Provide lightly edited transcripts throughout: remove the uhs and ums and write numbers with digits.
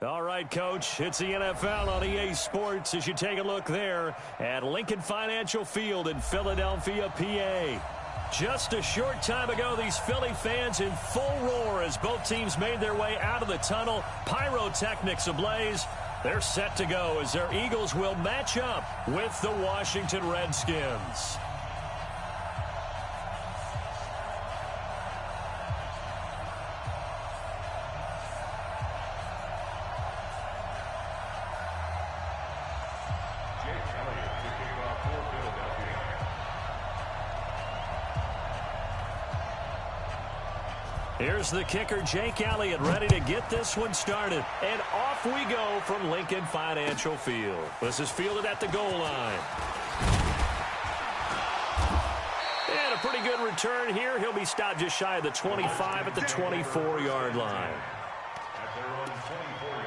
All right, Coach, it's the NFL on EA Sports as you take a look there at Lincoln Financial Field in Philadelphia, PA. Just a short time ago, these Philly fans in full roar as both teams made their way out of the tunnel. Pyrotechnics ablaze. They're set to go as their Eagles will match up with the Washington Redskins. Here's the kicker, Jake Elliott, ready to get this one started. And off we go from Lincoln Financial Field. This is fielded at the goal line. And a pretty good return here. He'll be stopped just shy of the 25 at the 24-yard line. At their own 24-yard line.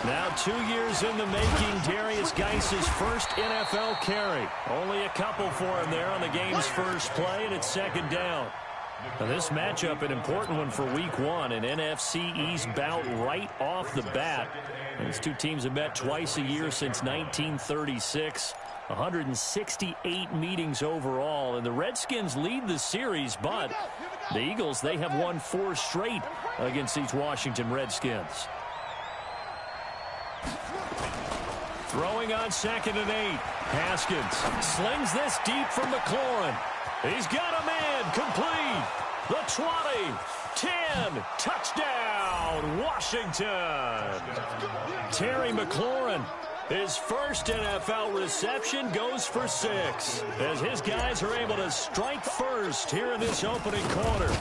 Now 2 years in the making, Darius Geis's first NFL carry. Only a couple for him there on the game's first play, and it's second down. Now this matchup, an important one for Week 1, an NFC East bout right off the bat. These two teams have met twice a year since 1936. 168 meetings overall, and the Redskins lead the series, but the Eagles, they have won 4 straight against these Washington Redskins. Throwing on 2nd and 8. Haskins slings this deep from McLaurin. He's got a man complete. The 20, 10, touchdown, Washington. Terry McLaurin, his first NFL reception, goes for 6 as his guys are able to strike first here in this opening quarter.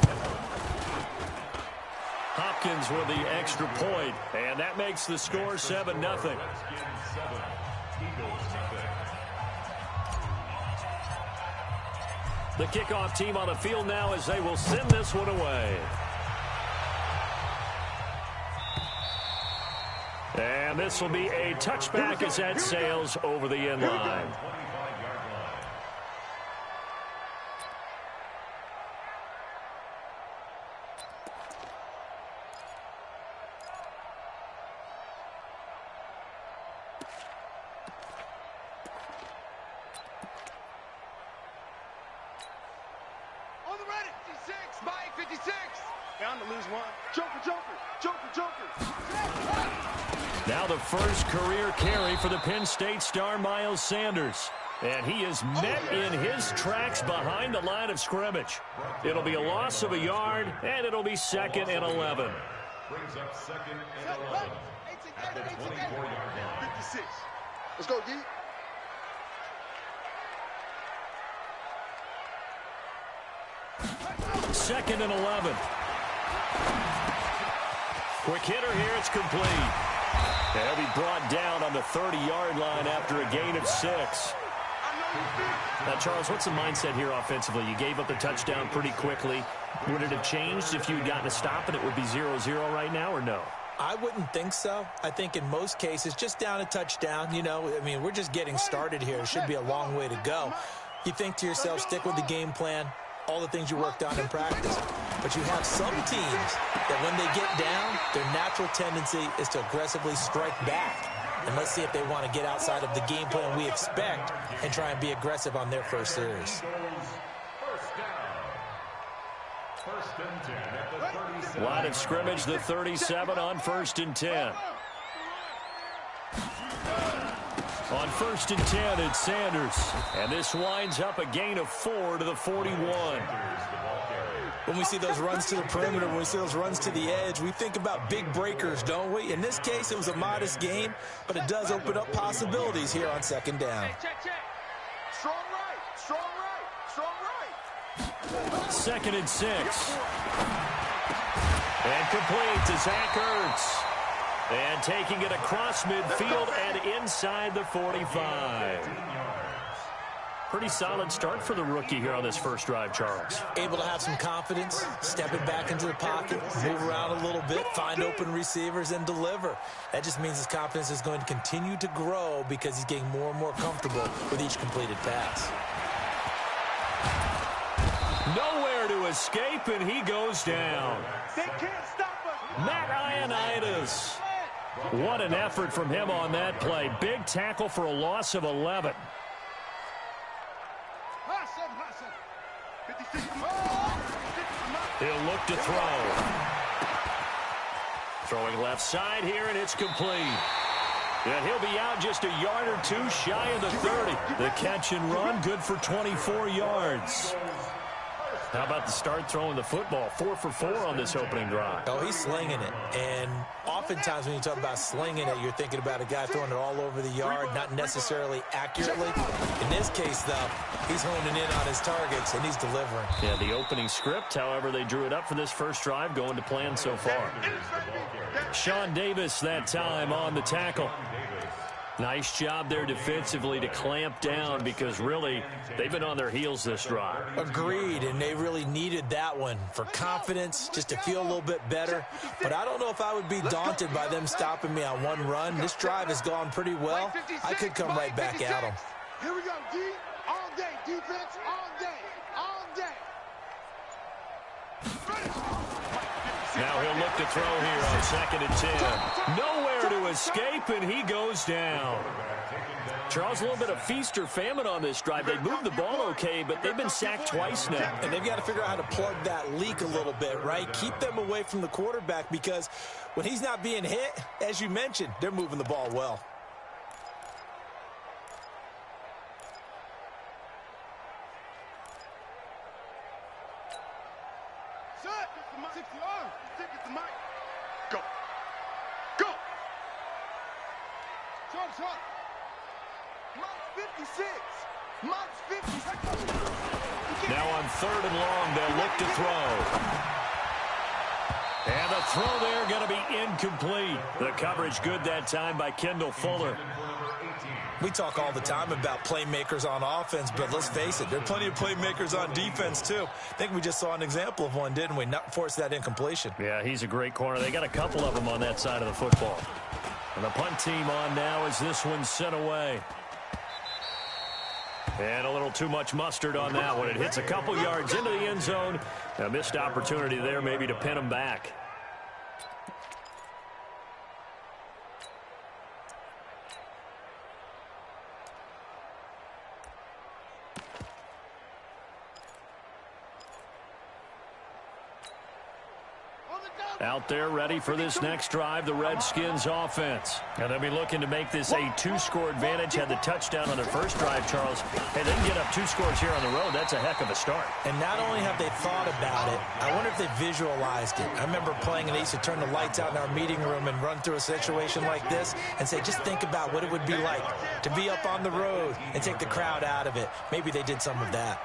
Hopkins with the extra point, and that makes the score 7-0. The kickoff team on the field now as they will send this one away. And this will be a touchback as that sails over the end line. Now the first career carry for the Penn State star Miles Sanders. And he is met in his tracks behind the line of scrimmage. It'll be a loss of a yard, and it'll be 2nd and 11. Brings up 2nd and 11 at the 24-yard line. 56. Let's go, D. Second and 11. Quick hitter here, it's complete. And he'll be brought down on the 30-yard line after a gain of 6. Now, Charles, what's the mindset here offensively? You gave up the touchdown pretty quickly. Would it have changed if you had gotten a stop and it would be 0-0 right now, or no? I wouldn't think so. I think in most cases, just down a touchdown, you know, I mean, we're just getting started here. It should be a long way to go. You think to yourself, stick with the game plan, all the things you worked on in practice. But you have some teams that when they get down, their natural tendency is to aggressively strike back. And let's see if they want to get outside of the game plan we expect and try and be aggressive on their first series. First and 10 at the 37. Line of scrimmage, the 37 on 1st and 10. On 1st and 10, it's Sanders. And this winds up a gain of 4 to the 41. When we see those runs to the perimeter, when we see those runs to the edge, we think about big breakers, don't we? In this case, it was a modest gain, but it does open up possibilities here on 2nd down. Check. Strong right, strong right, strong right. 2nd and 6. And complete to Zach Ertz. And taking it across midfield and inside the 45. Pretty solid start for the rookie here on this first drive, Charles. Able to have some confidence, stepping back into the pocket, move around a little bit, find open receivers, and deliver. That just means his confidence is going to continue to grow because he's getting more and more comfortable with each completed pass. Nowhere to escape, and he goes down. They can't stop us. Matt Ioannidis. What an effort from him on that play. Big tackle for a loss of 11. He'll look to throw. Throwing left side here, and it's complete. And he'll be out just a yard or two shy of the 30. The catch and run, good for 24 yards. How about the start throwing the football? 4 for 4 on this opening drive. Oh, he's slinging it. And oftentimes when you talk about slinging it, you're thinking about a guy throwing it all over the yard, not necessarily accurately. In this case, though, he's honing in on his targets, and he's delivering. Yeah, the opening script, however, they drew it up for this first drive, going to plan so far. Sean Davis that time on the tackle. Nice job there defensively to clamp down because really they've been on their heels this drive. Agreed, and they really needed that one for confidence, just to feel a little bit better. But I don't know if I would be daunted by them stopping me on one run. This drive has gone pretty well. I could come right back at them. Here we go, D. All day, defense, all day, all day. Now he'll look to throw here on 2nd and 10. Nowhere to escape, and he goes down. Charles, a little bit of feast or famine on this drive. They moved the ball okay, but they've been sacked twice now. And they've got to figure out how to plug that leak a little bit, right? Keep them away from the quarterback because when he's not being hit, as you mentioned, they're moving the ball well. Go. Go. Short. Mark's 56. Mark's 56. Now on 3rd and long, they'll look to throw. And the throw there going to be incomplete. The coverage good that time by Kendall Fuller. We talk all the time about playmakers on offense, but let's face it, there are plenty of playmakers on defense, too. I think we just saw an example of one, didn't we? Not force that incompletion. Yeah, he's a great corner. They got a couple of them on that side of the football. And the punt team on now as this one's sent away. And a little too much mustard on that one. It hits a couple yards into the end zone. A missed opportunity there maybe to pin them back. Out there ready for this next drive, the Redskins offense. And they'll be looking to make this a 2-score advantage. Had the touchdown on their first drive, Charles. Hey, they can get up 2 scores here on the road. That's a heck of a start. And not only have they thought about it, I wonder if they visualized it. I remember playing and they used to turn the lights out in our meeting room and run through a situation like this and say, just think about what it would be like to be up on the road and take the crowd out of it. Maybe they did some of that.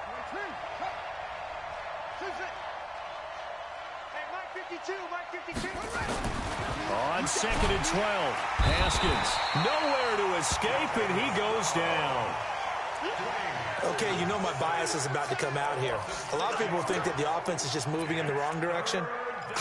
On 2nd and 12, Haskins nowhere to escape, and he goes down. Okay, you know my bias is about to come out here. A lot of people think that the offense is just moving in the wrong direction.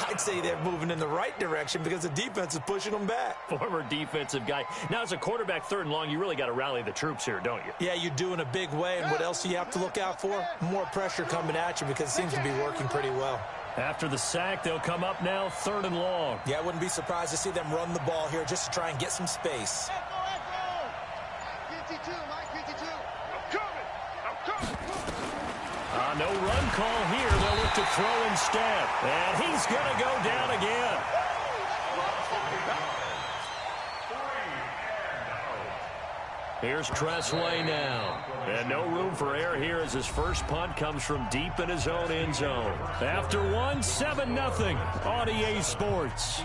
I'd say they're moving in the right direction because the defense is pushing them back. Former defensive guy. Now, as a quarterback 3rd and long, you really got to rally the troops here, don't you? Yeah, you do in a big way, and what else do you have to look out for? More pressure coming at you because it seems to be working pretty well. After the sack, they'll come up now 3rd and long. Yeah, I wouldn't be surprised to see them run the ball here just to try and get some space. No run call here. They'll look to throw instead. And he's going to go down again. Here's Tressway now. And no room for error here as his first punt comes from deep in his own end zone. After one, 7-0 on EA Sports.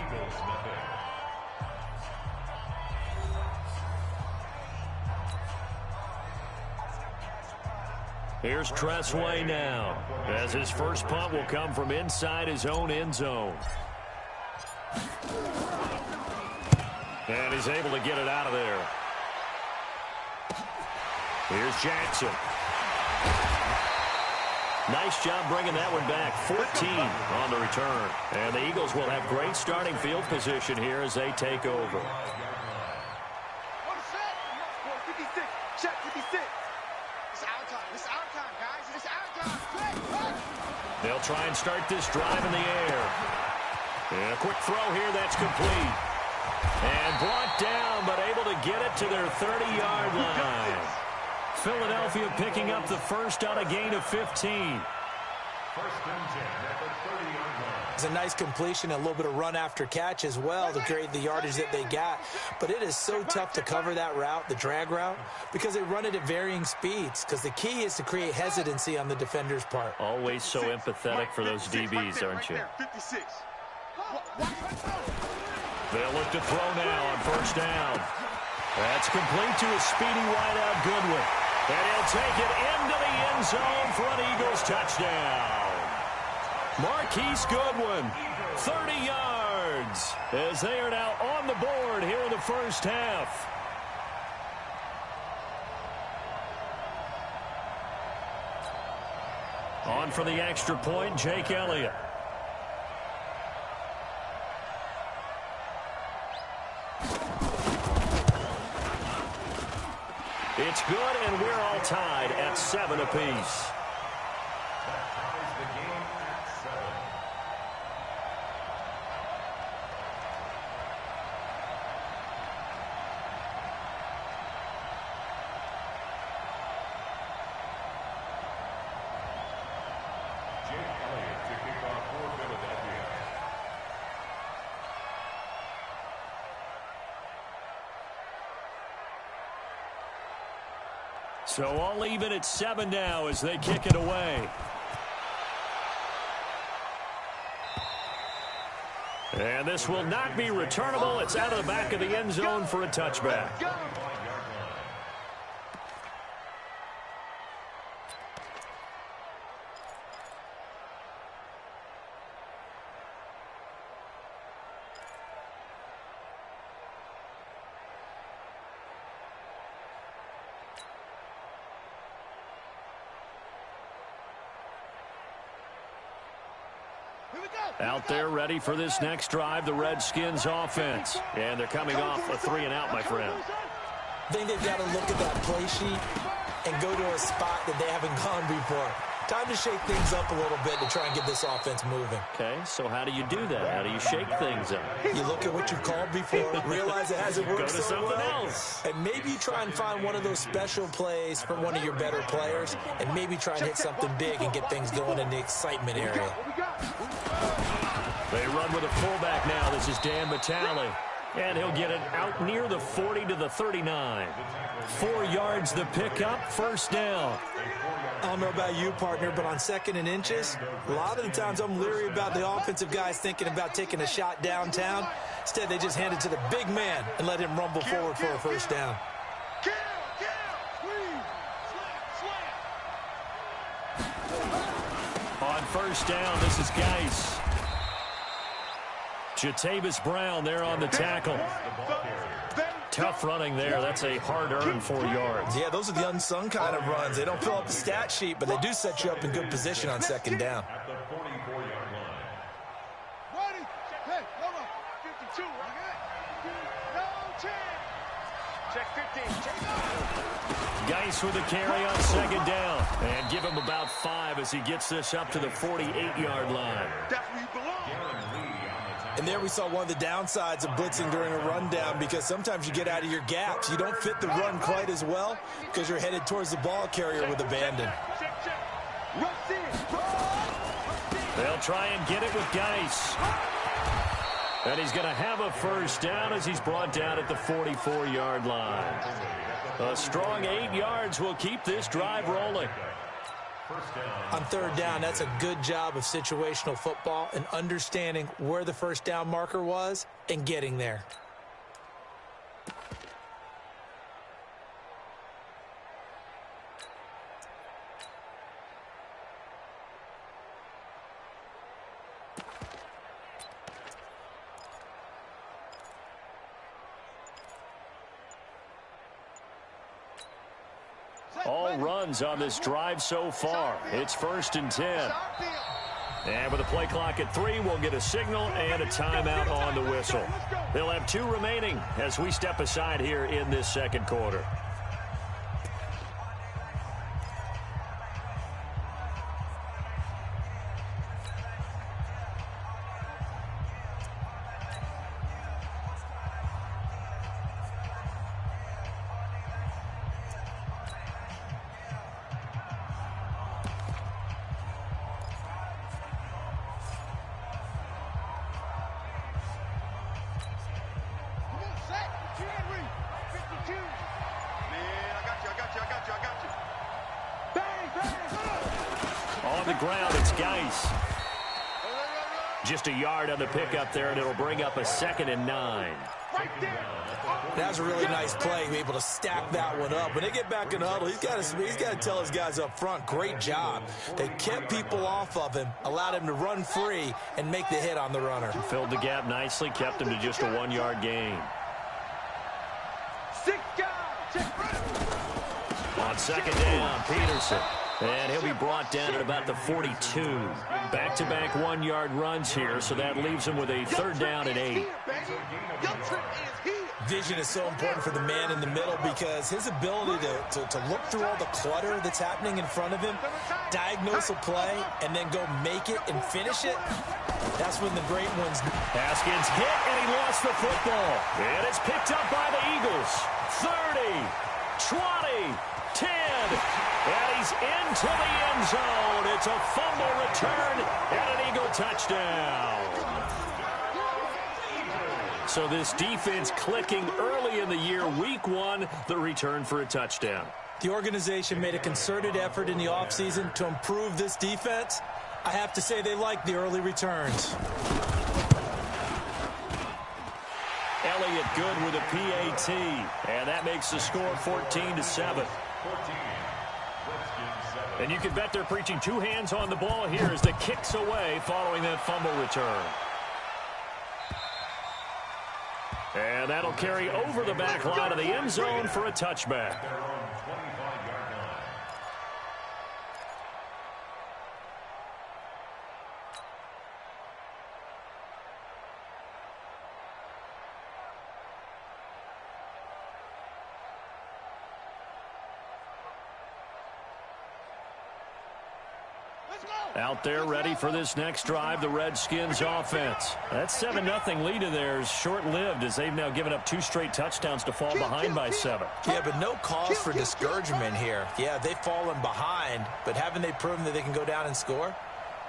Here's Tressway now, as his first punt will come from inside his own end zone. And he's able to get it out of there. Here's Jackson. Nice job bringing that one back. 14 on the return. And the Eagles will have great starting field position here as they take over. Check 56. It's our time. It's our time, guys. It's our time. They'll try and start this drive in the air. And a quick throw here. That's complete. And brought down, but able to get it to their 30-yard line. Philadelphia picking up the first on a gain of 15. First and 10 at the 30-yard line. It's a nice completion, a little bit of run after catch as well to create the yardage that they got. But it is so tough to cover that route, the drag route, because they run it at varying speeds. Because the key is to create hesitancy on the defender's part. Always so empathetic for those DBs, aren't you? 56. They'll look to throw now on first down. That's complete to a speedy wideout Goodwin. And he'll take it into the end zone for an Eagles touchdown. Marquise Goodwin, 30 yards, as they are now on the board here in the first half. On for the extra point, Jake Elliott. It's good, and we're all tied at 7 apiece. That ties the game at 7. Jake Elliott to kick off for Philadelphia. So all even at 7 now as they kick it away. And this will not be returnable. It's out of the back of the end zone for a touchback. Out there ready for this next drive, the Redskins offense. And they're coming off a 3-and-out, my friend. I think they've got to look at that play sheet and go to a spot that they haven't gone before. Time to shake things up a little bit to try and get this offense moving. Okay, so how do you do that? How do you shake things up? You look at what you've called before, realize it hasn't worked Go to so something well, else. and maybe you try and find one of those special plays from one of your better players, and maybe try and hit something big and get things going in the excitement area. They run with a fullback now. This is Dan Vitale. And he'll get it out near the 40 to the 39. 4 yards the pickup, first down. I don't know about you, partner, but on 2nd and inches, a lot of the times I'm leery about the offensive guys thinking about taking a shot downtown. Instead, they just hand it to the big man and let him rumble forward for a first down. On first down, this is Geis. Jatavis Brown there on the tackle. Tough running there. That's a hard-earned 4 yards. Yeah, those are the unsung kind of runs. They don't fill up the stat sheet, but they do set you up in good position on 2nd down. At the 44-yard line. Ready? Hey, hold on. 52, right? No chance. Check 15. Check it out. Geis with a carry on 2nd down. And give him about 5 as he gets this up to the 48-yard line. That's where you belong. And there we saw one of the downsides of blitzing during a rundown, because sometimes you get out of your gaps. You don't fit the run quite as well because you're headed towards the ball carrier with abandon. They'll try and get it with Geis. And he's going to have a first down as he's brought down at the 44-yard line. A strong 8 yards will keep this drive rolling. On 3rd down, that's a good job of situational football and understanding where the first down marker was and getting there. all runs on this drive so far. It's 1st and 10. And with the play clock at 3, we'll get a signal and a timeout on the whistle. They'll have 2 remaining as we step aside here in this second quarter. On the ground, it's Geis. Just a yard on the pickup there, and it'll bring up a 2nd and 9. That was a really nice play, able to stack that one up. When they get back in the huddle, he's got to tell his guys up front, great job. They kept people off of him, allowed him to run free, and make the hit on the runner. Filled the gap nicely, kept him to just a 1-yard gain. On 2nd down, Peterson. And he'll be brought down at about the 42. Back-to-back 1-yard runs here, so that leaves him with a 3rd down and 8. Vision is so important for the man in the middle because his ability to look through all the clutter that's happening in front of him, diagnose a play, and then go make it and finish it, that's when the great ones. Haskins hit, and he lost the football. And it's picked up by the Eagles. 30, 20, 10, and he's into the end zone. It's a fumble return and an Eagle touchdown. So this defense clicking early in the year. Week 1, the return for a touchdown. The organization made a concerted effort in the offseason to improve this defense. I have to say they like the early returns. Elliott good with a PAT, and that makes the score 14-7. And you can bet they're preaching 2 hands on the ball here as the kick's away following that fumble return. And that'll carry over the back line of the end zone for a touchback. Out there ready for this next drive, the Redskins offense. That 7-0 lead of theirs short-lived as they've now given up 2 straight touchdowns to fall behind by 7. Yeah, but no cause for discouragement here. Yeah, they've fallen behind, but haven't they proven that they can go down and score?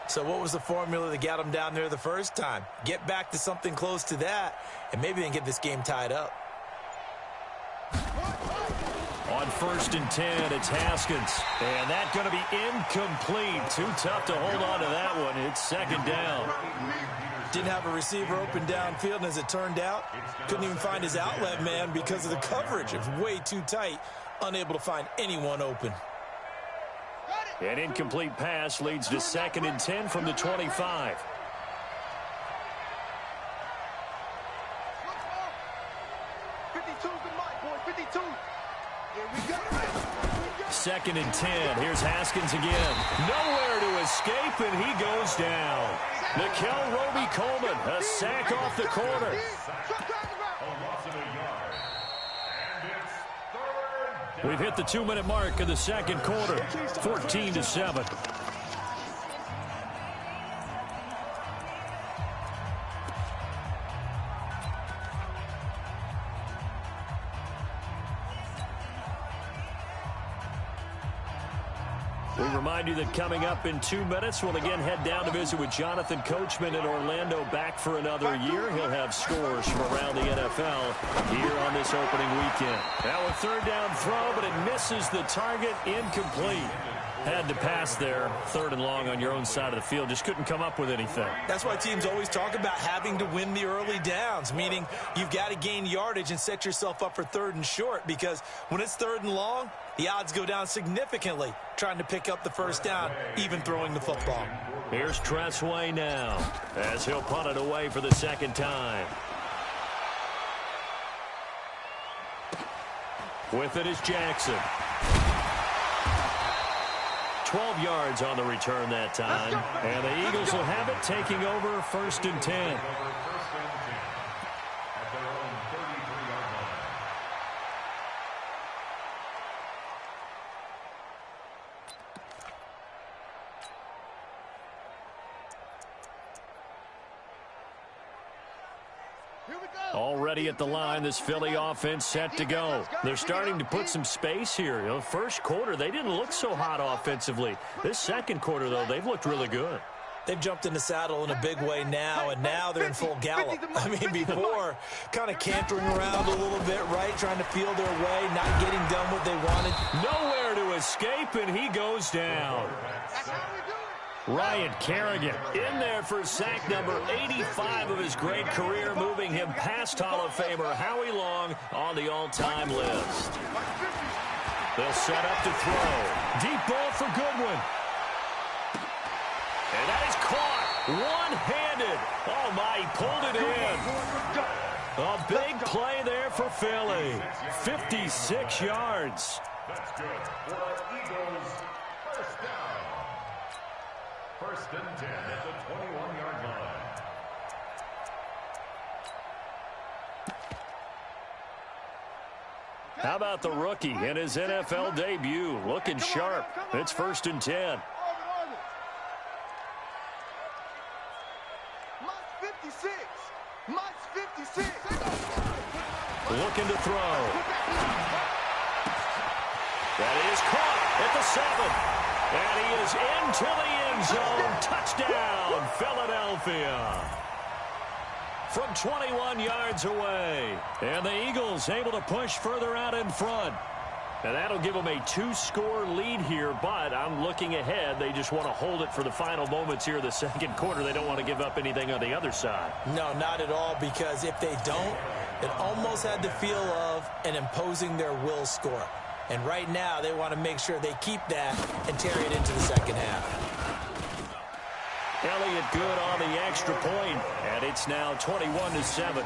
So what was the formula that got them down there the first time? Get back to something close to that, and maybe they can get this game tied up. On 1st and 10, it's Haskins. And that's going to be incomplete. Too tough to hold on to that one. It's 2nd down. Didn't have a receiver open downfield, and as it turned out, couldn't even find his outlet man because of the coverage. It was way too tight, unable to find anyone open. An incomplete pass leads to 2nd and 10 from the 25. Second and 10. Here's Haskins again. Nowhere to escape, and he goes down. Nickel Roby-Coleman, a sack off the corner. We've hit the 2-minute mark of the second quarter. 14-7. We remind you that coming up in 2 minutes, we'll again head down to visit with Jonathan Coachman in Orlando, back for another year. He'll have scores from around the NFL here on this opening weekend. Now a 3rd down throw, but it misses the target, incomplete. Had to pass there, 3rd and long on your own side of the field. Just couldn't come up with anything. That's why teams always talk about having to win the early downs, meaning you've got to gain yardage and set yourself up for 3rd and short, because when it's 3rd and long, the odds go down significantly trying to pick up the 1st down, even throwing the football. Here's Tressway now as he'll punt it away for the 2nd time. With it is Jackson. 12 yards on the return that time. And the Eagles will have it, taking over 1st and 10. Already at the line, this Philly offense set to go. They're starting to put some space here. You know, first quarter, they didn't look so hot offensively. This second quarter, though, they've looked really good. They've jumped in the saddle in a big way now, and now they're in full gallop. I mean, before, kind of cantering around a little bit, right, trying to feel their way, not getting done what they wanted. Nowhere to escape, and he goes down. Ryan Kerrigan in there for sack number 85 of his great career, moving him past Hall of Famer Howie Long on the all-time list. They'll set up to throw. Deep ball for Goodwin. And that is caught one-handed. Oh, my, he pulled it in. A big play there for Philly. 56 yards. That's good for our Eagles. First down. 1st and 10 at the 21-yard line. How about the rookie in his NFL debut? Looking sharp. It's 1st and 10. Looking to throw. That is caught at the 7. And he is into the end zone. Touchdown, Philadelphia. From 21 yards away. And the Eagles able to push further out in front. And that'll give them a 2-score lead here, but I'm looking ahead. They just want to hold it for the final moments here of the second quarter. They don't want to give up anything on the other side. No, not at all, because if they don't, it almost had the feel of an imposing their will score. And right now, they want to make sure they keep that and carry it into the second half. Elliott good on the extra point, and it's now 21-7.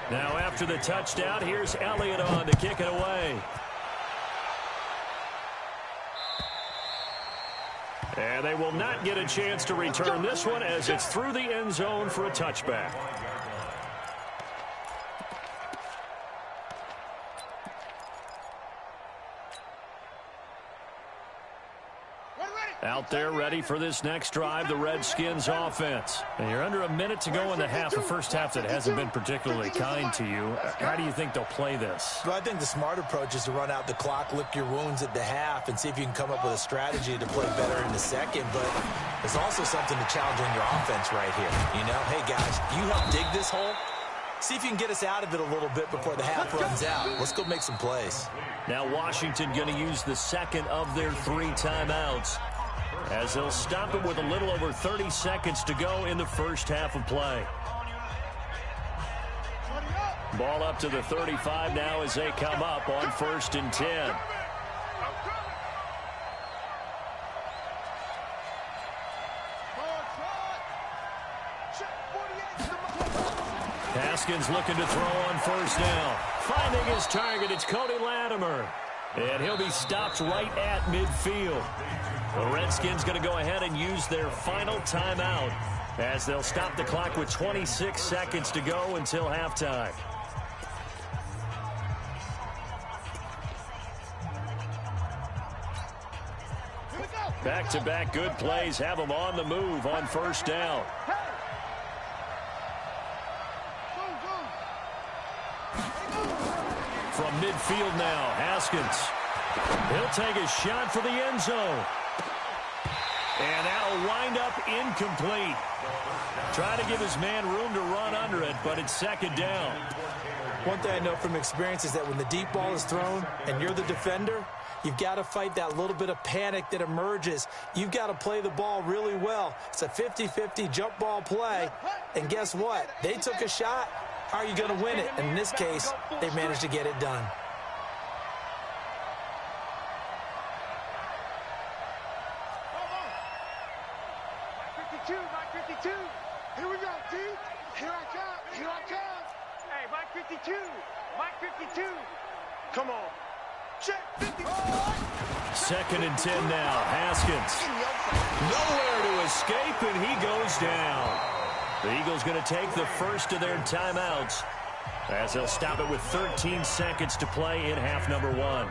Now after the touchdown, here's Elliott on to kick it away. And they will not get a chance to return this one as it's through the end zone for a touchback. Out there ready for this next drive, the Redskins offense. And you're under a minute to go in the half, the first half that hasn't been particularly kind to you. How do you think they'll play this? Well, I think the smart approach is to run out the clock, lick your wounds at the half, and see if you can come up with a strategy to play better in the second. But there's also something to challenge on your offense right here. You know, hey, guys, you help dig this hole. See if you can get us out of it a little bit before the half runs out. Let's go make some plays. Now Washington going to use the second of their 3 timeouts, as they'll stop it with a little over 30 seconds to go in the first half of play. Ball up to the 35 now as they come up on 1st and 10. Haskins looking to throw on 1st down. Finding his target, it's Cody Latimer. And he'll be stopped right at midfield. The Redskins going to go ahead and use their final timeout as they'll stop the clock with 26 seconds to go until halftime. Back-to-back good plays have them on the move on 1st down. From midfield now, Haskins. He'll take a shot for the end zone. And that'll wind up incomplete. Trying to give his man room to run under it, but it's 2nd down. One thing I know from experience is that when the deep ball is thrown and you're the defender, you've got to fight that little bit of panic that emerges. You've got to play the ball really well. It's a 50-50 jump ball play. And guess what? They took a shot. How are you going to win it? And in this case, they managed to get it done. Mike 52. Here we go, D. Here I come. Here I come. Hey, Mike 52. Mike 52. Come on. Check 50. Second and 10 now. Haskins. Nowhere to escape, and he goes down. The Eagles going to take the first of their timeouts as they'll stop it with 13 seconds to play in half number 1.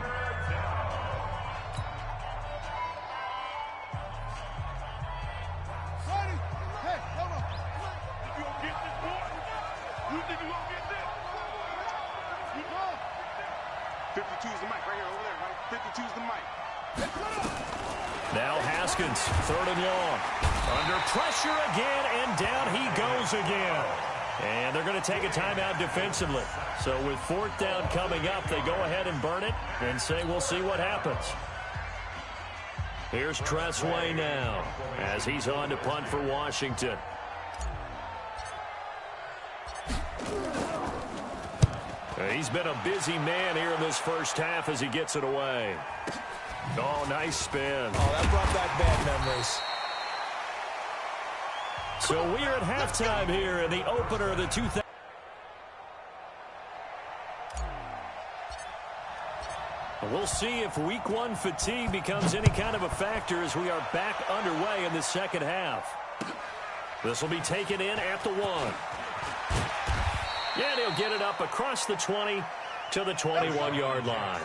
Now Haskins, third and long. Under pressure again, and down he goes again. And they're going to take a timeout defensively. So with fourth down coming up, they go ahead and burn it and say we'll see what happens. Here's Tressway now as he's on to punt for Washington. He's been a busy man here in this first half as he gets it away. Oh, nice spin. Oh, that brought back bad memories. So we're at halftime here in the opener of the 2000. We'll see if week 1 fatigue becomes any kind of a factor as we are back underway in the second half. This will be taken in at the 1. And he'll get it up across the 20 to the 21-yard line.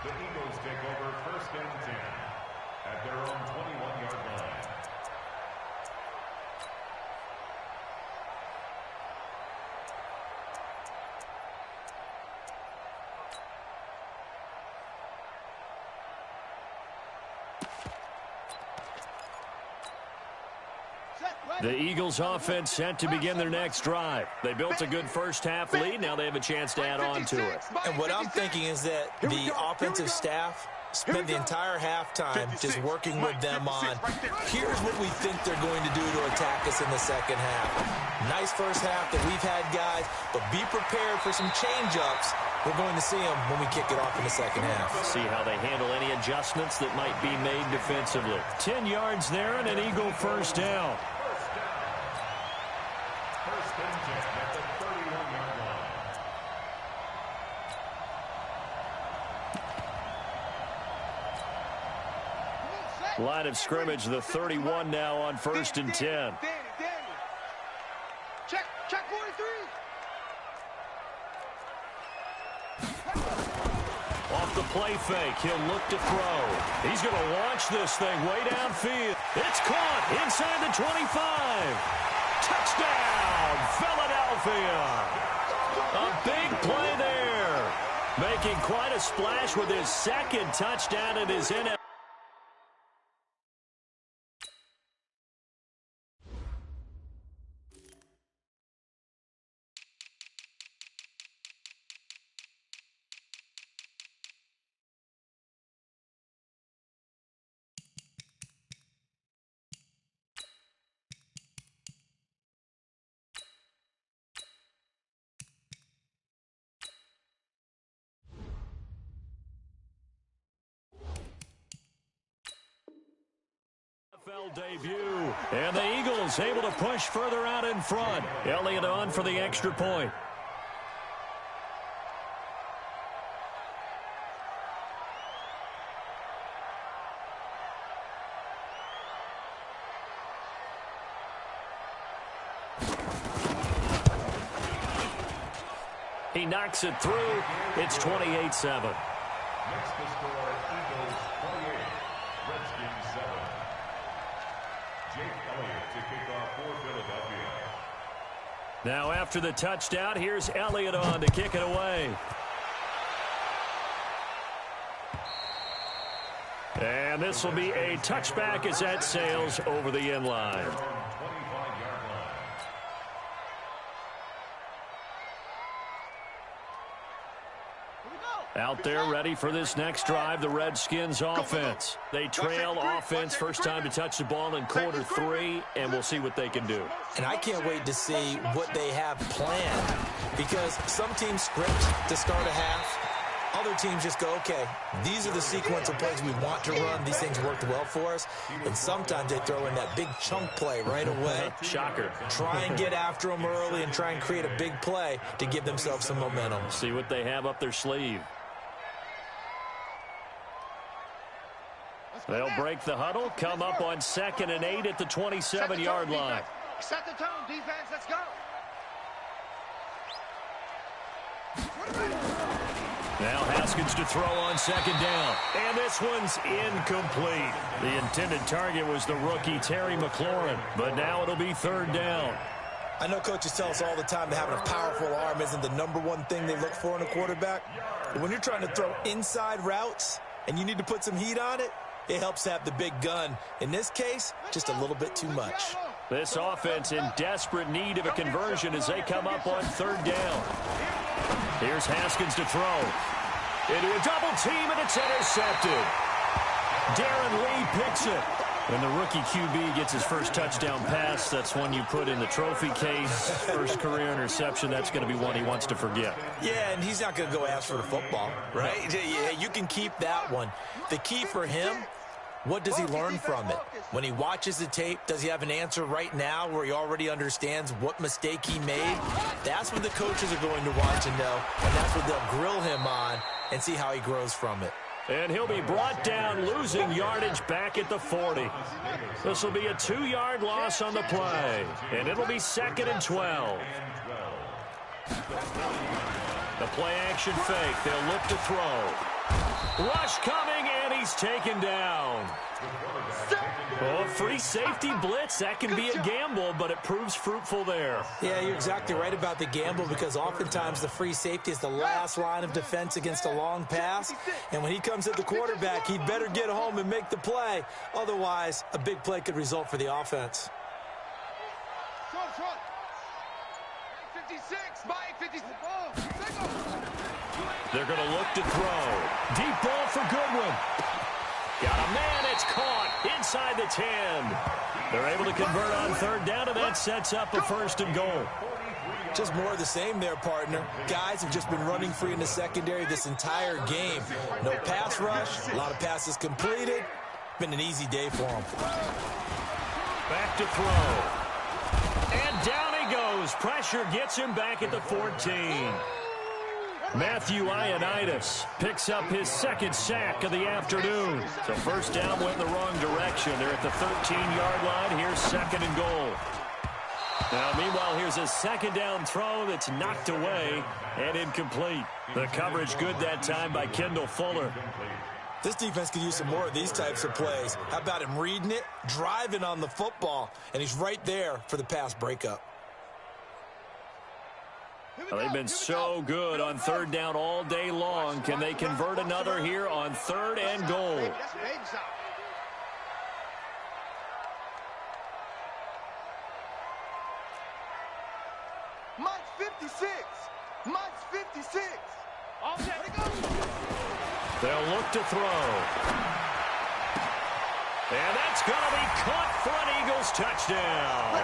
The Eagles take over first and 10 at their own 21-yard line. The Eagles offense set to begin their next drive. They built a good first half lead. Now they have a chance to add on to it. And what I'm thinking is that the offensive staff spent the entire halftime just working with them on, here's what we think they're going to do to attack us in the second half. Nice first half that we've had, guys, but be prepared for some change-ups. We're going to see them when we kick it off in the second half. See how they handle any adjustments that might be made defensively. 10 yards there and an Eagle first down. First and 10 at the 31-yard line. Line of scrimmage, the 31 now on first and 10. Check 43. Off the play fake, he'll look to throw. He's going to launch this thing way downfield. It's caught inside the 25. Touchdown, Philadelphia. A big play there. Making quite a splash with his second touchdown in his NFL. Debut, and the Eagles able to push further out in front. Elliott on for the extra point. He knocks it through. It's 28-7. Next to score, Eagles 28, Redskins 7. Jake Elliott to kick off for Philadelphia. Now after the touchdown, here's Elliott on to kick it away. And this will be a touchback as that sails over the end line. Out there ready for this next drive, the Redskins offense. They trail offense first time to touch the ball in quarter 3, and we'll see what they can do. And I can't wait to see what they have planned, because some teams script to start a half. Other teams just go, okay, these are the sequence of plays we want to run. These things worked well for us. And sometimes they throw in that big chunk play right away. Shocker. Try and get after them early and try and create a big play to give themselves some momentum. See what they have up their sleeve. They'll break the huddle, come up on 2nd and 8 at the 27-yard line. Set the tone, defense, let's go. Now Haskins to throw on 2nd down. And this one's incomplete. The intended target was the rookie Terry McLaurin, but now it'll be 3rd down. I know coaches tell us all the time that having a powerful arm isn't the #1 thing they look for in a quarterback. But when you're trying to throw inside routes and you need to put some heat on it, it helps to have the big gun. In this case, just a little bit too much. This offense in desperate need of a conversion as they come up on 3rd down. Here's Haskins to throw. Into a double team, and it's intercepted. Darren Lee picks it. When the rookie QB gets his first touchdown pass, that's one you put in the trophy case. First career interception, that's going to be one he wants to forget. Yeah, and he's not going to go ask for the football, right? Yeah, you can keep that one. The key for him, what does he learn from it? When he watches the tape, does he have an answer right now where he already understands what mistake he made? That's what the coaches are going to want to know, and that's what they'll grill him on and see how he grows from it. And he'll be brought down, losing yardage back at the 40. This will be a 2-yard loss on the play, and it'll be 2nd and 12. The play-action fake. They'll look to throw. Rush coming, and he's taken down. Oh, free safety blitz. That can be a gamble, but it proves fruitful there. Yeah, you're exactly right about the gamble, because oftentimes the free safety is the last line of defense against a long pass. And when he comes at the quarterback, he'd better get home and make the play. Otherwise, a big play could result for the offense. 56, Mike, 56. They're going to look to throw. Deep ball for Goodwin. Got a man, it's caught inside the 10. They're able to convert on 3rd down, and that sets up a 1st and goal. Just more of the same there, partner. Guys have just been running free in the secondary this entire game. No pass rush, a lot of passes completed. Been an easy day for them. Back to throw. And down he goes. Pressure gets him back at the 14. Matthew Ioannidis picks up his 2nd sack of the afternoon. So 1st down went in the wrong direction. They're at the 13-yard line. Here's 2nd and goal. Now, meanwhile, here's a 2nd down throw that's knocked away and incomplete. The coverage good that time by Kendall Fuller. This defense could use some more of these types of plays. How about him reading it, driving on the football, and he's right there for the pass breakup. Well, they've been so good on 3rd down all day long. Can they convert another here on 3rd and goal? Mike's 56. Mike's 56. They'll look to throw. And that's going to be caught for an Eagles touchdown.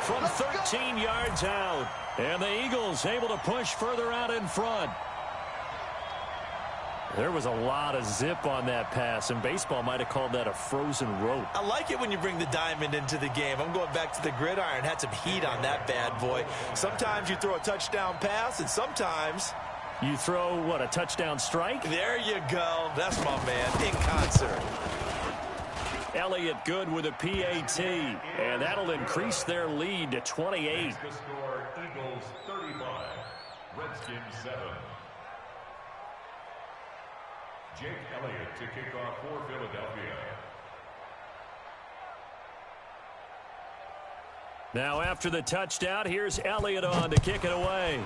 From 13 yards out. And the Eagles able to push further out in front. There was a lot of zip on that pass, and baseball might have called that a frozen rope. I like it when you bring the diamond into the game. I'm going back to the gridiron. Had some heat on that bad boy. Sometimes you throw a touchdown pass, and sometimes you throw, what, a touchdown strike? There you go. That's my man, in concert. Elliott good with a PAT, and that'll increase their lead to 28. The score, Eagles 35, Redskins 7. Jake Elliott to kick off for Philadelphia. Now after the touchdown, here's Elliott on to kick it away.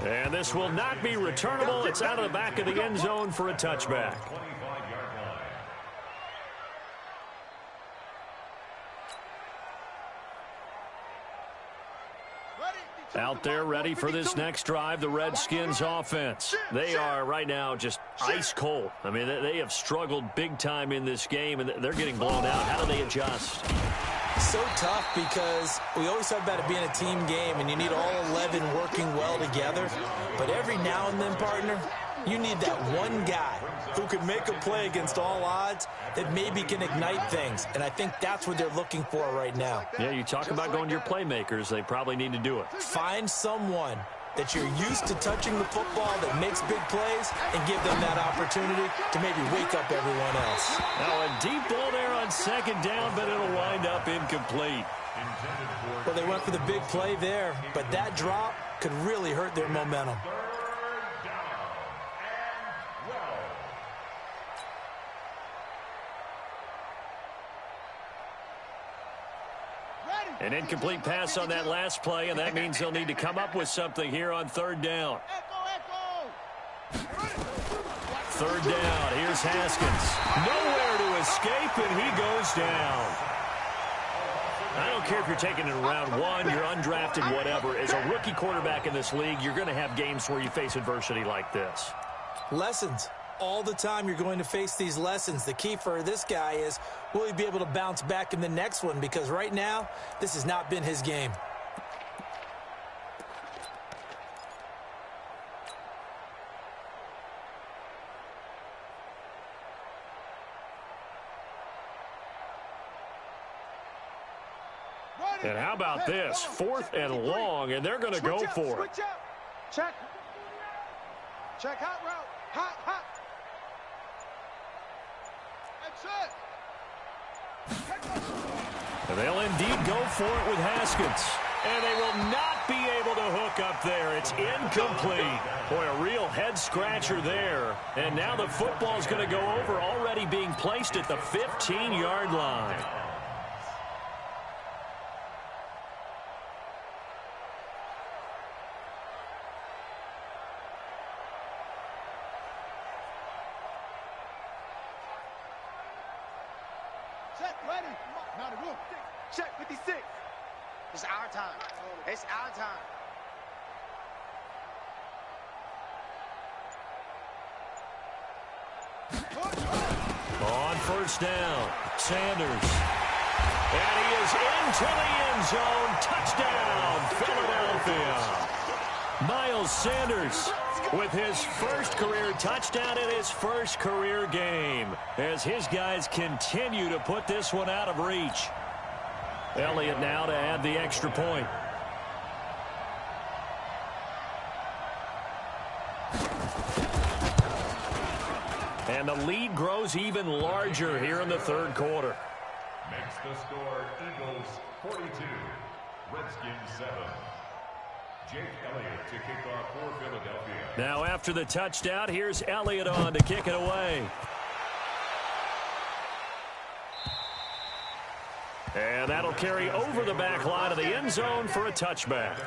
And this will not be returnable. It's out of the back of the end zone for a touchback. Out there ready for this next drive, the Redskins offense. They are right now just ice cold. I mean, they have struggled big time in this game, and they're getting blown out. How do they adjust? So tough because we always talk about it being a team game, and you need all 11 working well together. But every now and then, partner, you need that one guy who can make a play against all odds that maybe can ignite things. And I think that's what they're looking for right now. Yeah, you talk about going to your playmakers. They probably need to do it. Find someone that you're used to touching the football that makes big plays and give them that opportunity to maybe wake up everyone else. Now a deep ball there on second down, but it'll wind up incomplete. Well, they went for the big play there, but that drop could really hurt their momentum. An incomplete pass on that last play, and that means they'll need to come up with something here on third down. Third down, here's Haskins. Nowhere to escape, and he goes down. I don't care if you're taking it in round one, you're undrafted, whatever. As a rookie quarterback in this league, you're going to have games where you face adversity like this. Lessons. All the time you're going to face these lessons. The key for this guy is, will he be able to bounce back in the next one? Because right now, this has not been his game. And how about this? 4th and long, and they're going to go for it. Check. Check hot route. Hot. And they'll indeed go for it with Haskins. And they will not be able to hook up there. It's incomplete. Boy, a real head-scratcher there. And now the football's going to go over, already being placed at the 15-yard line. Ready. Now the roof. Check 56. It's our time. It's our time. On first down, Sanders. And he is into the end zone. Touchdown, Philadelphia. Miles Sanders with his first career touchdown in his first career game as his guys continue to put this one out of reach. Elliott now to add the extra point. And the lead grows even larger here in the third quarter. Makes the score Eagles 42, Redskins 7. Jake Elliott to kick off for Philadelphia. Now after the touchdown, here's Elliott on to kick it away. And that'll carry over the back line of the end zone for a touchback.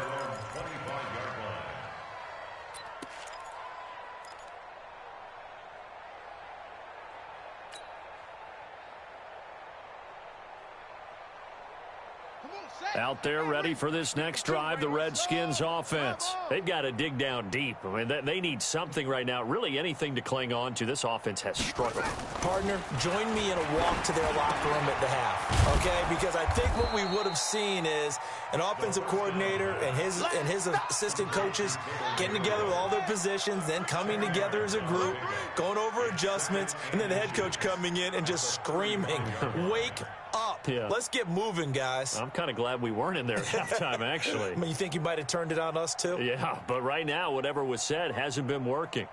Out there ready for this next drive, the Redskins offense. They've got to dig down deep. I mean, they need something right now, really anything to cling on to. This offense has struggled. Partner, join me in a walk to their locker room at the half, okay? Because I think what we would have seen is an offensive coordinator and his assistant coaches getting together with all their positions, then coming together as a group, going over adjustments, and then the head coach coming in and just screaming, wake up. Yeah. Let's get moving, guys. I'm kind of glad we weren't in there at halftime, actually. I mean, you think you might have turned it on us, too? Yeah, but right now, whatever was said hasn't been working.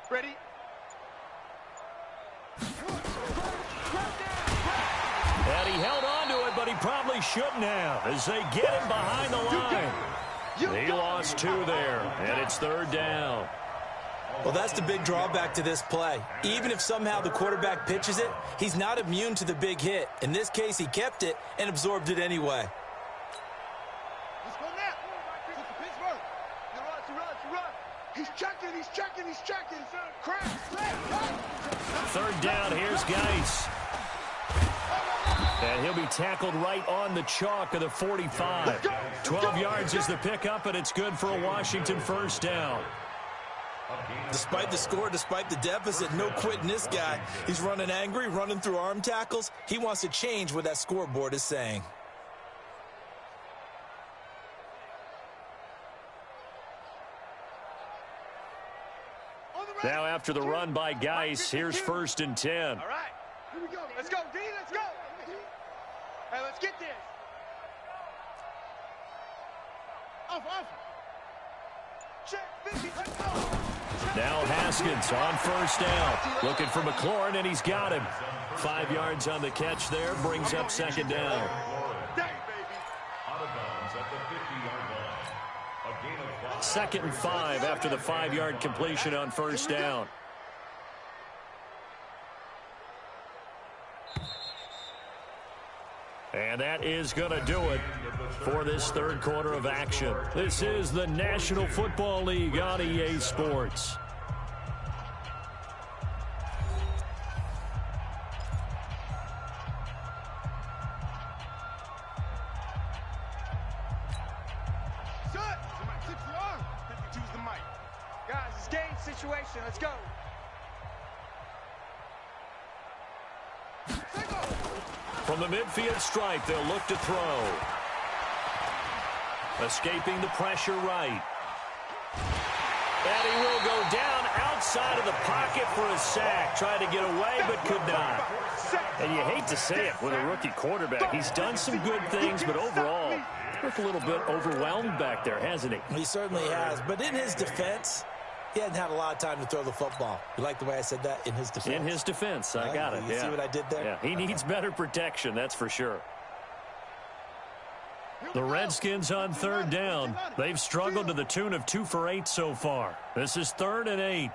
Ready? And he held on to it, but he probably shouldn't have as they get him behind the line. He lost 2 there, and it's third down. Well, that's the big drawback to this play. Even if somehow the quarterback pitches it, he's not immune to the big hit. In this case, he kept it and absorbed it anyway. Let's go now. Pittsburgh. Run. He's checking. Crash. Third down, here's Geis. And he'll be tackled right on the chalk of the 45. 12 yards is the pickup, and it's good for a Washington first down. Despite the score, despite the deficit, no quitting this guy. He's running angry, running through arm tackles. He wants to change what that scoreboard is saying. Now after the run by Geis, here's 1st and 10. All right, here we go. Let's go, D. Let's go. Hey, let's get this. Off. Check, 50, let's go. Now Haskins on first down. Looking for McLaurin, and he's got him. 5 yards on the catch there, brings up 2nd down. Out of bounds at the 50-yard line. A gain of 5. 2nd and 5 after the 5-yard completion on first down. And that is going to do it for this third quarter of action. This is the National Football League on EA Sports. Choose the mic. Guys, it's game situation. Let's go. From the midfield stripe, they'll look to throw. Escaping the pressure right. And he will go down outside of the pocket for a sack. Tried to get away, but could not. And you hate to say it with a rookie quarterback. He's done some good things, but overall, looked a little bit overwhelmed back there, hasn't he? He certainly has. But in his defense, he hadn't had a lot of time to throw the football. You like the way I said that? In his defense. In his defense. I got it. You see what I did there? Yeah, he needs better protection, that's for sure. The Redskins on third down. They've struggled to the tune of 2 for 8 so far. This is 3rd and 8.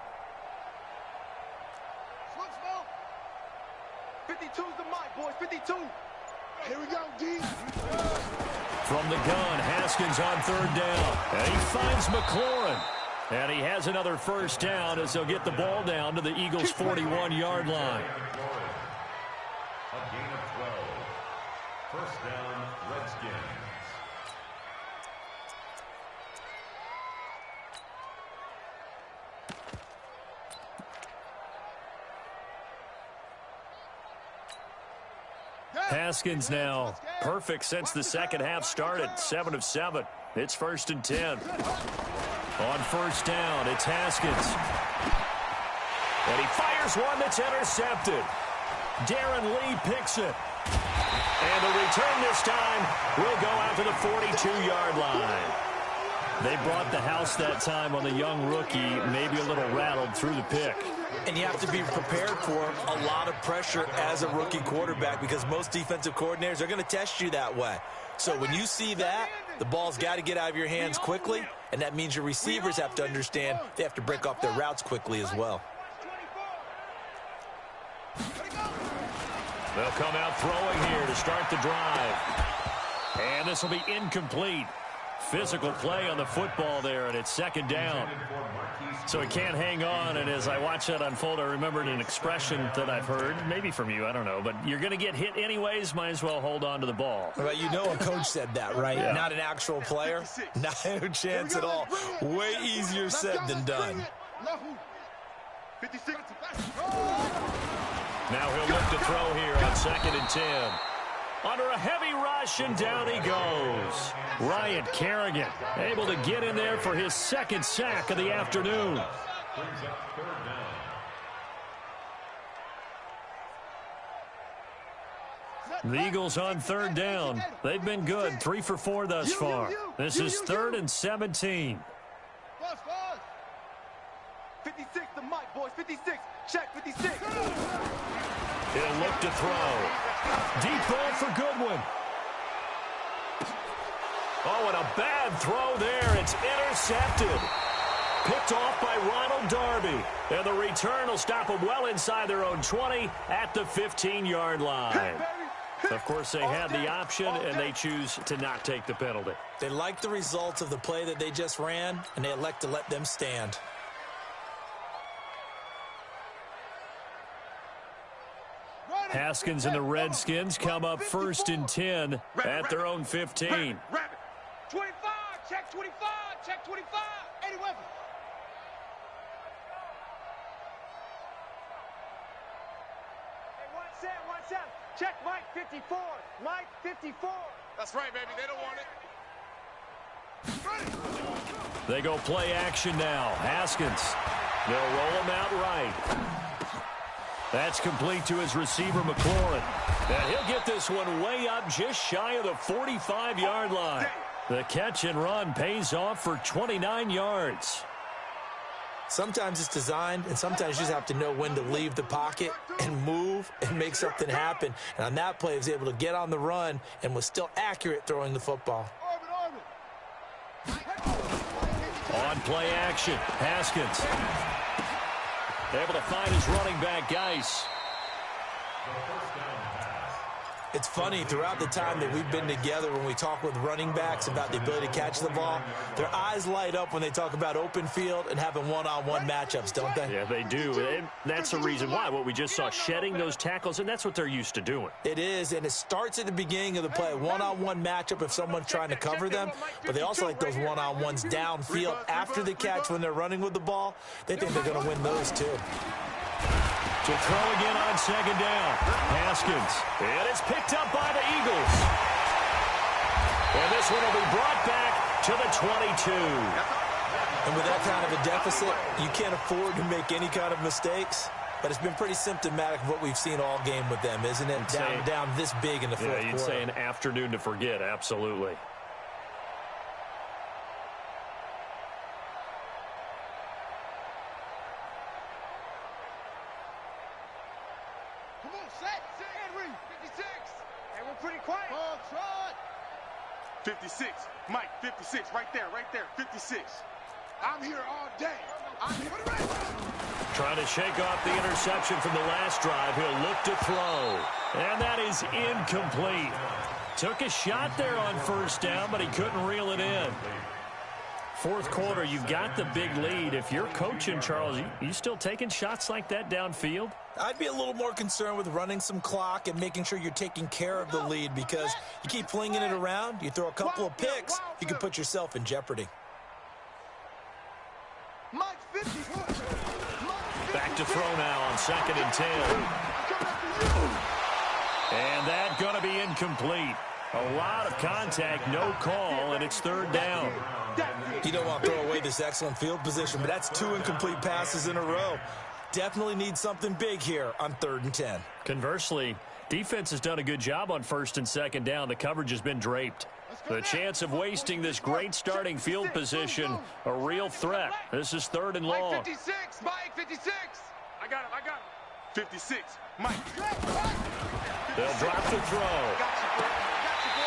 52's the mic, boys. 52. Here we go, D. From the gun, Haskins on third down. And he finds McLaurin. And he has another first down as they'll get the ball down to the Eagles' 41-yard line. A gain of 12. First down, Redskins. Haskins now perfect since the second half started. 7 of 7. It's 1st and 10. On first down, it's Haskins. And he fires one that's intercepted. Darren Lee picks it. And the return this time will go out to the 42-yard line. They brought the house that time on the young rookie, maybe a little rattled through the pick. And you have to be prepared for a lot of pressure as a rookie quarterback because most defensive coordinators are going to test you that way. So when you see that, the ball's got to get out of your hands quickly, and that means your receivers have to understand they have to break off their routes quickly as well. They'll come out throwing here to start the drive. And this will be incomplete. Physical play on the football there, and it's 2nd down. So he can't hang on, and as I watch that unfold, I remembered an expression that I've heard, maybe from you, I don't know, but you're going to get hit anyways, might as well hold on to the ball. Well, you know a coach said that, right? Yeah. Not an actual player. Not a chance at all. Way easier said than done. 56. Now he'll look to throw here on 2nd and 10. Under a heavy rush, and down he goes. Ryan Kerrigan able to get in there for his 2nd sack of the afternoon. Brings up 3rd down. The Eagles on 3rd down. They've been good, 3 for 4 thus far. This is 3rd and 17. 56, the mic, boys. 56. Check, 56. He'll look to throw. Deep ball for Goodwin. Oh, and a bad throw there. It's intercepted. Picked off by Ronald Darby. And the return will stop them well inside their own 20 at the 15-yard line. Of course, they had the option, and they choose to not take the penalty. They like the results of the play that they just ran, and they elect to let them stand. Haskins and the Redskins come up 1st and 10 at their own 15. 25, check 25, check 25. Eddie Weber. Hey, 1 7. Check Mike 54. Mike 54. That's right, baby. They don't want it. They go play action now. Haskins. They'll roll him out right. That's complete to his receiver, McLaurin. And he'll get this one way up just shy of the 45-yard line. The catch and run pays off for 29 yards. Sometimes it's designed, and sometimes you just have to know when to leave the pocket and move and make something happen. And on that play, he was able to get on the run and was still accurate throwing the football. On play action, Haskins. Able to find his running back, Geis. It's funny, throughout the time that we've been together, when we talk with running backs about the ability to catch the ball, their eyes light up when they talk about open field and having one-on-one matchups, don't they? Yeah, they do. And that's the reason why. What we just saw, shedding those tackles, and that's what they're used to doing. It is, and it starts at the beginning of the play. One-on-one matchup if someone's trying to cover them, but they also like those one-on-ones downfield after the catch when they're running with the ball. They think they're going to win those, too. To throw again on 2nd down. Haskins. And it's picked up by the Eagles. And this one will be brought back to the 22. And with that kind of a deficit, you can't afford to make any kind of mistakes. But it's been pretty symptomatic of what we've seen all game with them, isn't it? Down this big in the fourth quarter. Yeah, you'd say an afternoon to forget, absolutely. Come on, set. Henry, 56. Hey, we're pretty quiet. 56. Mike, 56. Right there, 56. I'm here all day. I'm here. Trying to shake off the interception from the last drive. He'll look to throw. And that is incomplete. Took a shot there on 1st down, but he couldn't reel it in. Fourth quarter, you've got the big lead. If you're coaching, Charles, you still taking shots like that downfield? I'd be a little more concerned with running some clock and making sure you're taking care of the lead, because you keep flinging it around, you throw a couple of picks, you can put yourself in jeopardy. Back to throw now on 2nd and 10. And that's going to be incomplete. A lot of contact, no call, and it's 3rd down. You don't want to throw away this excellent field position, but that's 2 incomplete passes in a row. Definitely need something big here on 3rd and 10. Conversely, defense has done a good job on 1st and 2nd down. The coverage has been draped. The chance of wasting this great starting field position, a real threat. This is 3rd and long. Mike 56. Mike 56. I got him. 56. Mike. They'll drop the throw.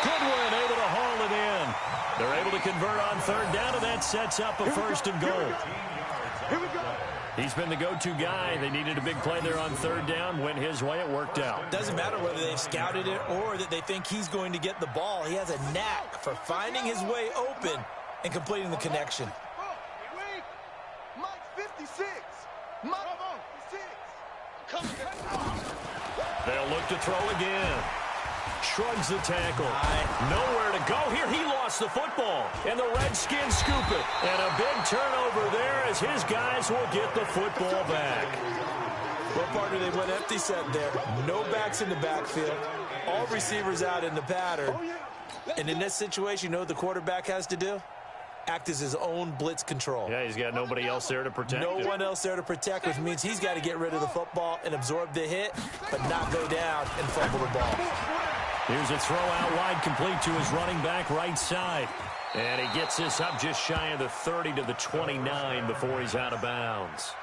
Goodwin able to haul it in. They're able to convert on 3rd down, and that sets up a 1st and goal. Here we go. He's been the go-to guy. They needed a big play there on 3rd down. Went his way. It worked out. Doesn't matter whether they've scouted it or that they think he's going to get the ball. He has a knack for finding his way open and completing the connection. Mike 56. Mike 56. They'll look to throw again. Shrugs the tackle. Nowhere to go here. He lost the football. And the Redskins scoop it. And a big turnover there as his guys will get the football back. Well, partner, they went empty set there. No backs in the backfield. All receivers out in the pattern. And in this situation, you know what the quarterback has to do? Act as his own blitz control. Yeah, he's got nobody else there to protect him. No one else there to protect, which means he's got to get rid of the football and absorb the hit, but not go down and fumble the ball. Here's a throw out wide, complete to his running back right side. And he gets this up just shy of the 30 to the 29 before he's out of bounds.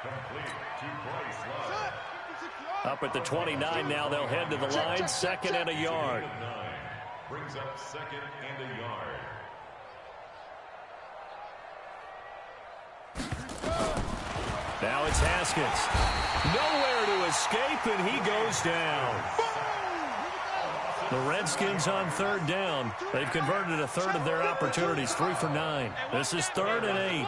Up at the 29 now, they'll head to the line, 2nd and a yard. Brings up 2nd and a yard. Now it's Haskins. Nowhere to escape, and he goes down. The Redskins on 3rd down. They've converted a third of their opportunities, 3 for 9. This is 3rd and 8.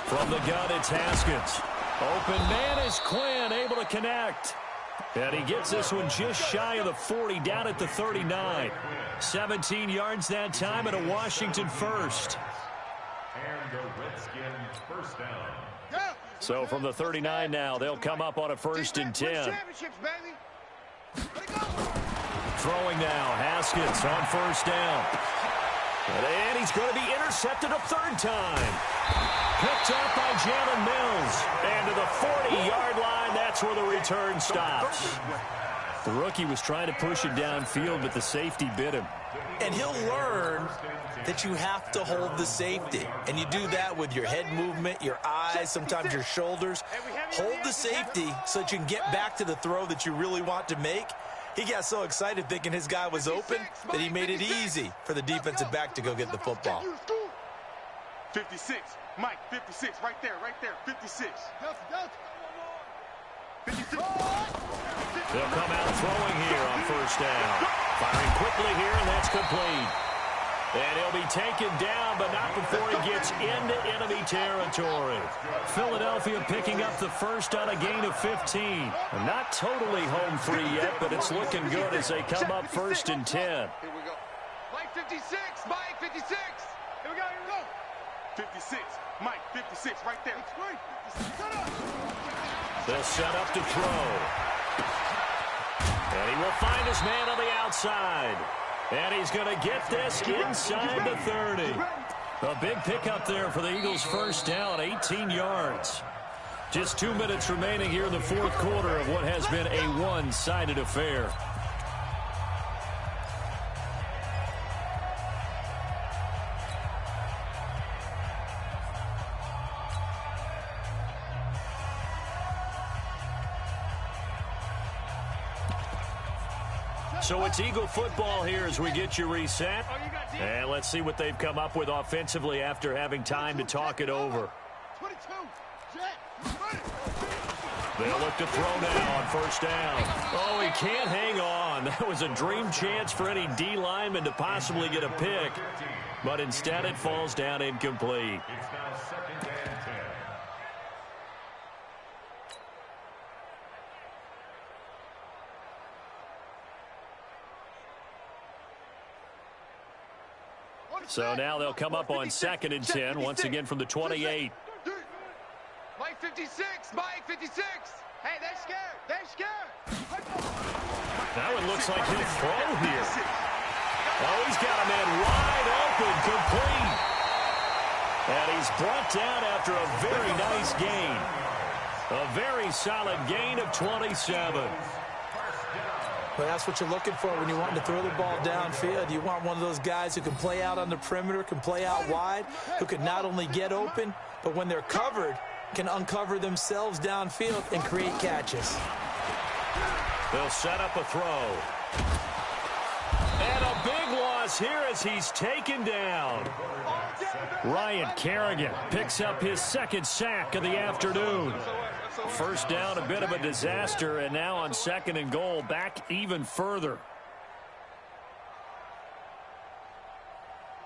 From the gun, it's Haskins. Open man is Quinn, able to connect. And he gets this one just shy of the 40, down at the 39. 17 yards that time, and a Washington first. And the Redskins first down. So from the 39 now, they'll come up on a 1st and 10. Throwing now, Haskins on 1st down. And he's going to be intercepted a 3rd time. Picked up by Jalen Mills. And to the 40-yard line, that's where the return stops. The rookie was trying to push it downfield, but the safety bit him. And he'll learn that you have to hold the safety. And you do that with your head movement, your eyes, sometimes your shoulders. Hold the safety so that you can get back to the throw that you really want to make. He got so excited thinking his guy was open that he made it easy for the defensive back to go get the football. 56, Mike, 56, right there, 56. 56. They'll come out throwing here on 1st down. Firing quickly here, and that's complete. And he'll be taken down, but not before he gets into enemy territory. Philadelphia picking up the first on a gain of 15. Not totally home free yet, but it's looking good as they come up 1st and 10. Here we go. Mike 56, Mike 56. Here we go. 56, Mike 56, right there. They'll set up to throw. And he will find his man on the outside. And he's going to get this inside the 30. A big pickup there for the Eagles' 1st down, 18 yards. Just 2 minutes remaining here in the 4th quarter of what has been a one-sided affair. So it's Eagle football here as we get you reset. And let's see what they've come up with offensively after having time to talk it over. They'll look to throw now on 1st down. Oh, he can't hang on. That was a dream chance for any D lineman to possibly get a pick. But instead it falls down incomplete. It's now 2nd and 10. So now they'll come up on 2nd and 10, once again from the 28. Mike 56, Mike 56. Hey, they're scared. They're scared. That one looks like he'll throw here. Oh, he's got a man wide open, complete. And he's brought down after a very nice gain. A very solid gain of 27. Well, that's what you're looking for when you want to throw the ball downfield. You want one of those guys who can play out on the perimeter, can play out wide, who can not only get open, but when they're covered, can uncover themselves downfield and create catches. They'll set up a throw. And a big loss here as he's taken down. Ryan Kerrigan picks up his 2nd sack of the afternoon. 1st down, a bit of a disaster, and now on 2nd and goal, back even further.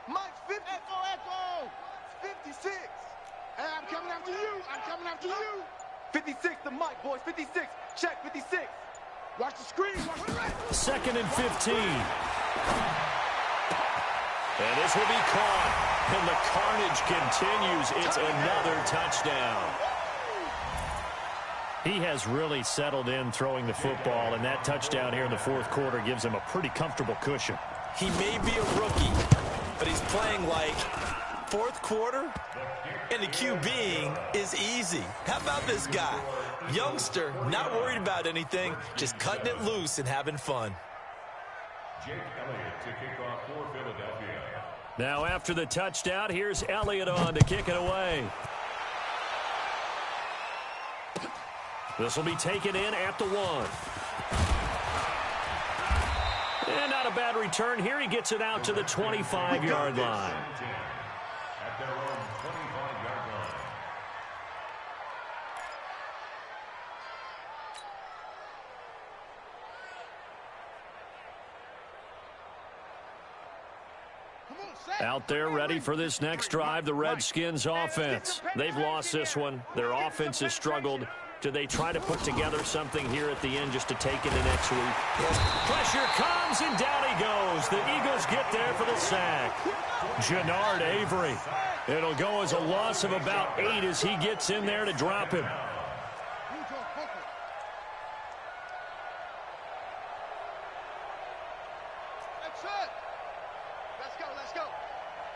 Mike 50. Echo. 56. Hey, I'm coming after you. I'm coming after you. 56 to Mike, boys. 56. Check 56. Watch the screen. Watch the right. 2nd and 15. And this will be caught. And the carnage continues. It's another touchdown. He has really settled in throwing the football, and that touchdown here in the 4th quarter gives him a pretty comfortable cushion. He may be a rookie, but he's playing like 4th quarter, and the QBing is easy. How about this guy? Youngster, not worried about anything, just cutting it loose and having fun. Jake Elliott to kick off for Philadelphia. Now after the touchdown, here's Elliott on to kick it away. This will be taken in at the 1. And not a bad return here. He gets it out to the 25-yard line. At their own 25-yard line. Come Out there ready for this next drive, the Redskins offense. They've lost this one. Their offense has struggled. Do they try to put together something here at the end just to take into next week? Pressure comes, and down he goes. The Eagles get there for the sack. Jannard Avery. It'll go as a loss of about 8 as he gets in there to drop him. Let's go.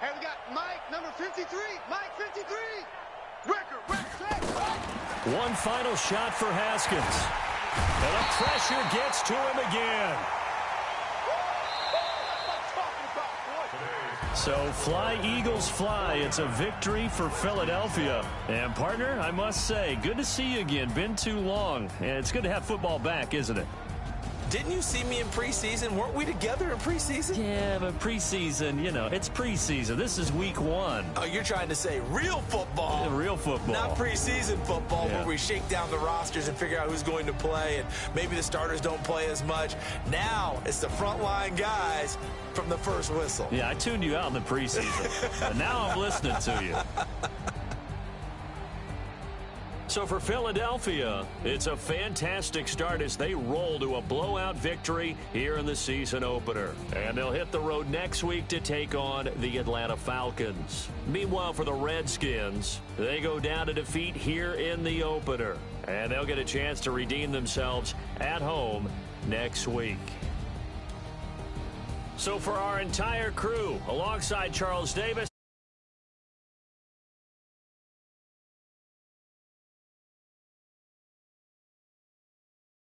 Hey, we got Mike, number 53. Mike, 53. Record, check. One final shot for Haskins. And the pressure gets to him again. So fly, Eagles, fly. It's a victory for Philadelphia. And, partner, I must say, good to see you again. Been too long. And it's good to have football back, isn't it? Didn't you see me in preseason? Weren't we together in preseason? Yeah, but preseason, you know, it's preseason. This is week 1. Oh, you're trying to say real football. Yeah, real football. Not preseason football where we shake down the rosters and figure out who's going to play, and maybe the starters don't play as much. Now it's the frontline guys from the first whistle. Yeah, I tuned you out in the preseason. But now I'm listening to you. So for Philadelphia, it's a fantastic start as they roll to a blowout victory here in the season opener. And they'll hit the road next week to take on the Atlanta Falcons. Meanwhile, for the Redskins, they go down to defeat here in the opener. And they'll get a chance to redeem themselves at home next week. So for our entire crew, alongside Charles Davis,